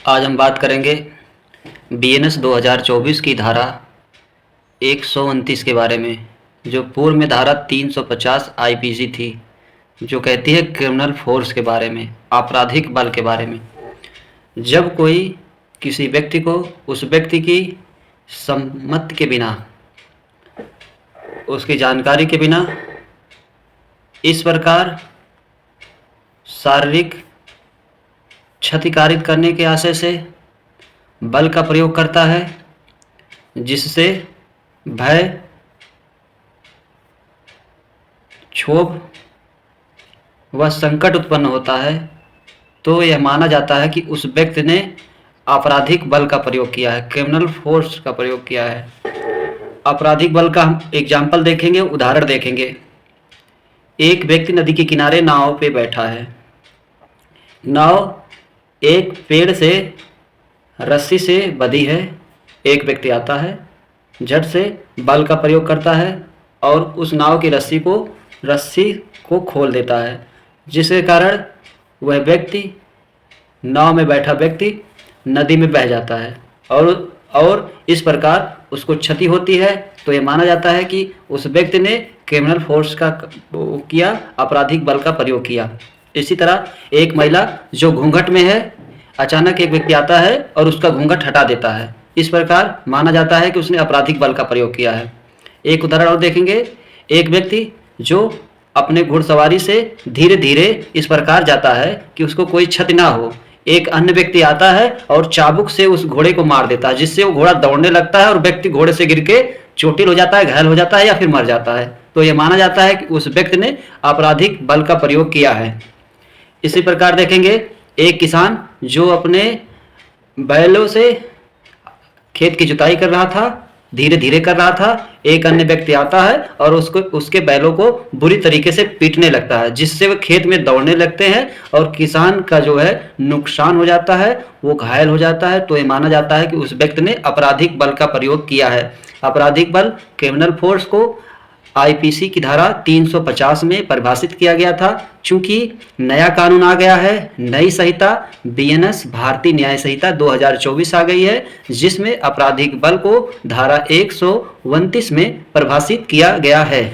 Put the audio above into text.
आज हम बात करेंगे बीएनएस 2024 की धारा 129 के बारे में, जो पूर्व में धारा 350 आईपीसी थी, जो कहती है क्रिमिनल फोर्स के बारे में, आपराधिक बल के बारे में। जब कोई किसी व्यक्ति को उस व्यक्ति की सम्मति के बिना, उसकी जानकारी के बिना इस प्रकार शारीरिक क्षतिकारित करने के आशय से बल का प्रयोग करता है, जिससे भय, क्षोभ व संकट उत्पन्न होता है, तो यह माना जाता है कि उस व्यक्ति ने आपराधिक बल का प्रयोग किया है, क्रिमिनल फोर्स का प्रयोग किया है। आपराधिक बल का हम एग्जाम्पल देखेंगे, उदाहरण देखेंगे। एक व्यक्ति नदी के किनारे नाव पे बैठा है। नाव एक पेड़ से रस्सी से बंधी है। एक व्यक्ति आता है, झट से बल का प्रयोग करता है और उस नाव की रस्सी को खोल देता है, जिसके कारण वह व्यक्ति, नाव में बैठा व्यक्ति नदी में बह जाता है और इस प्रकार उसको क्षति होती है। तो ये माना जाता है कि उस व्यक्ति ने क्रिमिनल फोर्स का किया, आपराधिक बल का प्रयोग किया। इसी तरह एक महिला जो घूंघट में है, अचानक एक व्यक्ति आता है और उसका घूंघट हटा देता है, इस प्रकार माना जाता है कि उसने आपराधिक बल का प्रयोग किया है। एक उदाहरण और देखेंगे। एक व्यक्ति जो अपने घुड़सवारी से धीरे धीरे इस प्रकार जाता है कि उसको कोई क्षति ना हो, एक अन्य व्यक्ति आता है और चाबुक से उस घोड़े को मार देता है, जिससे वो घोड़ा दौड़ने लगता है और व्यक्ति घोड़े से गिर के चोटिल हो जाता है, घायल हो जाता है या फिर मर जाता है। तो यह माना जाता है कि उस व्यक्ति ने आपराधिक बल का प्रयोग किया है। इसी प्रकार देखेंगे, एक किसान जो अपने बैलों से खेत की जुताई कर रहा था, धीरे धीरे कर रहा था, एक अन्य व्यक्ति आता है और उसके बैलों को बुरी तरीके से पीटने लगता है, जिससे वो खेत में दौड़ने लगते हैं और किसान का जो है नुकसान हो जाता है, वो घायल हो जाता है। तो ये माना जाता है कि उस व्यक्ति ने आपराधिक बल का प्रयोग किया है। आपराधिक बल, क्रिमिनल फोर्स को आईपीसी की धारा 350 में परिभाषित किया गया था। चूंकि नया कानून आ गया है, नई संहिता बीएनएस भारतीय न्याय संहिता 2024 आ गई है, जिसमें आपराधिक बल को धारा 129 में परिभाषित किया गया है।